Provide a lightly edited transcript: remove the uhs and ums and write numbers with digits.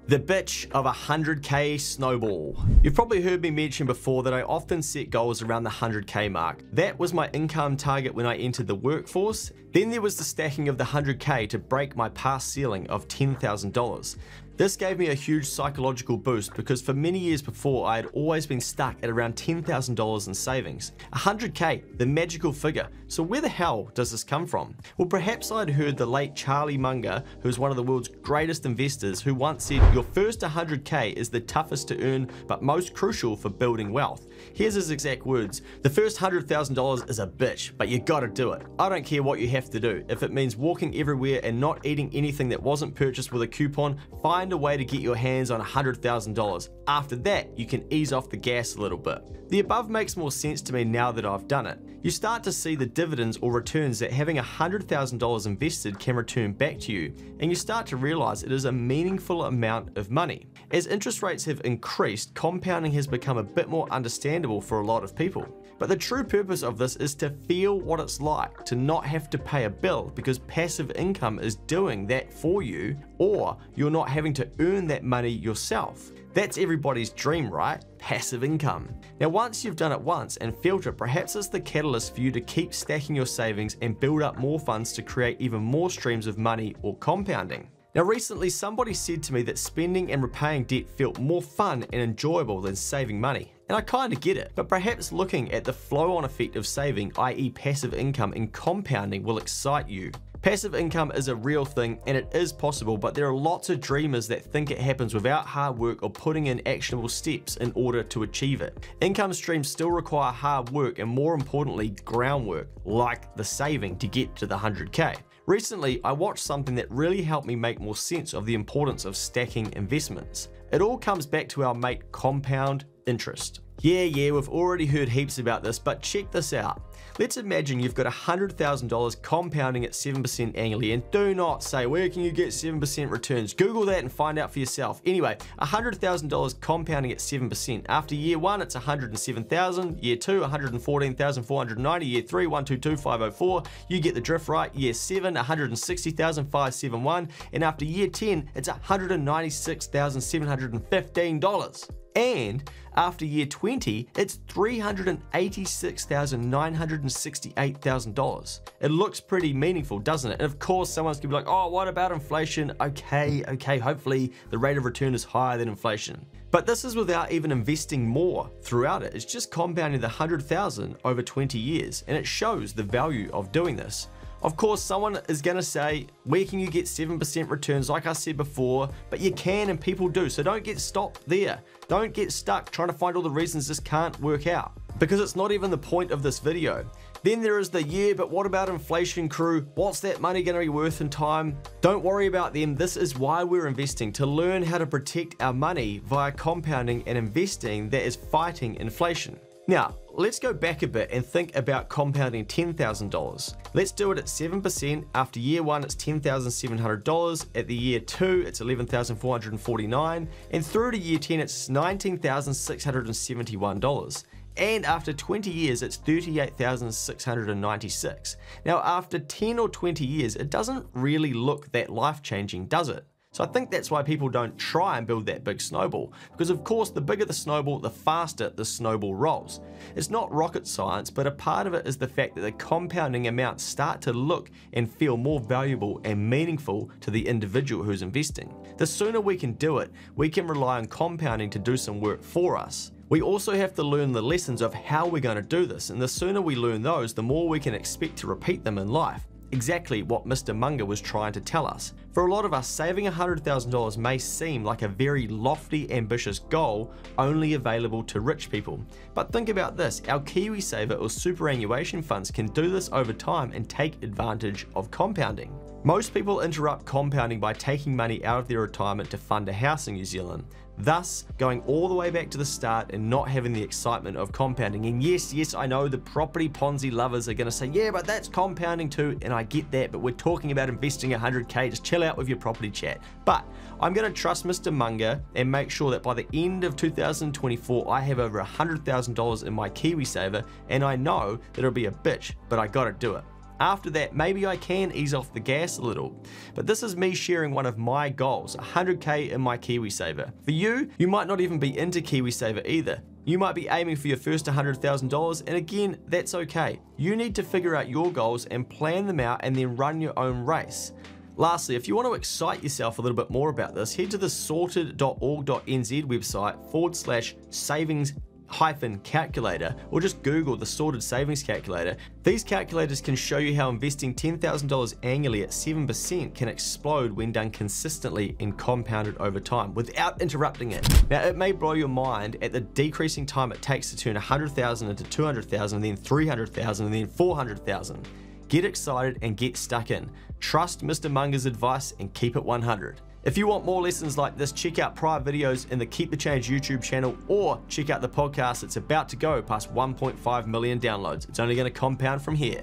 The bitch of 100k snowball. You've probably heard me mention before that I often set goals around the 100k mark. That was my income target when I entered the workforce. Then there was the stacking of the 100k to break my past ceiling of $10,000. This gave me a huge psychological boost because for many years before I had always been stuck at around $10,000 in savings. 100k, the magical figure. So where the hell does this come from? Well, perhaps I'd heard the late Charlie Munger, who's one of the world's greatest investors, who once said, your first 100k is the toughest to earn but most crucial for building wealth. Here's his exact words: the first $100,000 is a bitch, but you gotta do it. I don't care what you have to do. If it means walking everywhere and not eating anything that wasn't purchased with a coupon, find a way to get your hands on $100,000. After that, you can ease off the gas a little bit. The above makes more sense to me now that I've done it. You start to see the dividends or returns that having $100,000 invested can return back to you, and you start to realize it is a meaningful amount of money. As interest rates have increased, compounding has become a bit more understandable for a lot of people. But the true purpose of this is to feel what it's like to not have to pay a bill because passive income is doing that for you, or you're not having to earn that money yourself. That's everybody's dream, right? Passive income. Now, once you've done it once and felt it, perhaps it's the catalyst for you to keep stacking your savings and build up more funds to create even more streams of money or compounding. Now, recently somebody said to me that spending and repaying debt felt more fun and enjoyable than saving money. And I kind of get it, but perhaps looking at the flow-on effect of saving, i.e. passive income, and compounding will excite you. Passive income is a real thing and it is possible, but there are lots of dreamers that think it happens without hard work or putting in actionable steps in order to achieve it. Income streams still require hard work and, more importantly, groundwork, like the saving to get to the 100k. Recently, I watched something that really helped me make more sense of the importance of stacking investments. It all comes back to our mate compound interest. Yeah, we've already heard heaps about this, but check this out. Let's imagine you've got $100,000 compounding at 7% annually, and do not say, where can you get 7% returns? Google that and find out for yourself. Anyway, $100,000 compounding at 7%. After year 1, it's $107,000, year 2, $114,490, year 3, $122,504. You get the drift, right? Year 7, $160,571, and after year 10, it's $196,715. And after year 20, it's $386,968,000. It looks pretty meaningful, doesn't it? And of course, someone's gonna be like, oh, what about inflation? Okay, hopefully the rate of return is higher than inflation. But this is without even investing more throughout it. It's just compounding the 100,000 over 20 years, and it shows the value of doing this. Of course, someone is going to say, where can you get 7% returns? Like I said before, but you can, and people do. So don't get stopped there. Don't get stuck trying to find all the reasons this can't work out, because it's not even the point of this video. Then there is the, yeah, but what about inflation crew? What's that money going to be worth in time? Don't worry about them. This is why we're investing, to learn how to protect our money via compounding and investing that is fighting inflation. Now, let's go back a bit and think about compounding $10,000. Let's do it at 7%. After year 1, it's $10,700. At the year 2, it's $11,449. And through to year 10, it's $19,671. And after 20 years, it's $38,696. Now, after 10 or 20 years, it doesn't really look that life-changing, does it? So I think that's why people don't try and build that big snowball, because of course the bigger the snowball, the faster the snowball rolls. It's not rocket science, but a part of it is the fact that the compounding amounts start to look and feel more valuable and meaningful to the individual who's investing. The sooner we can do it, we can rely on compounding to do some work for us. We also have to learn the lessons of how we're going to do this, and the sooner we learn those, the more we can expect to repeat them in life. Exactly what Mr. Munger was trying to tell us. For a lot of us, saving $100,000 may seem like a very lofty, ambitious goal only available to rich people. But think about this, our KiwiSaver or superannuation funds can do this over time and take advantage of compounding. Most people interrupt compounding by taking money out of their retirement to fund a house in New Zealand, thus going all the way back to the start and not having the excitement of compounding. And yes, I know the property Ponzi lovers are going to say, yeah, but that's compounding too, and I get that, but we're talking about investing 100k, just chill out with your property chat. But I'm going to trust Mr. Munger and make sure that by the end of 2024, I have over $100,000 in my KiwiSaver, and I know that it'll be a bitch, but I gotta do it. After that, maybe I can ease off the gas a little. But this is me sharing one of my goals, 100k in my KiwiSaver. For you, you might not even be into KiwiSaver either. You might be aiming for your first $100,000, and again, that's okay. You need to figure out your goals and plan them out and then run your own race. Lastly, if you want to excite yourself a little bit more about this, head to the sorted.org.nz website /savings-calculator, or just Google the Sorted Savings Calculator. These calculators can show you how investing $10,000 annually at 7% can explode when done consistently and compounded over time without interrupting it. Now, it may blow your mind at the decreasing time it takes to turn 100,000 into 200,000, then 300,000, and then 400,000. Get excited and get stuck in. Trust Mr. Munger's advice and keep it 100. If you want more lessons like this, check out prior videos in the Keep the Change YouTube channel, or check out the podcast. It's about to go past 1.5 million downloads. It's only going to compound from here.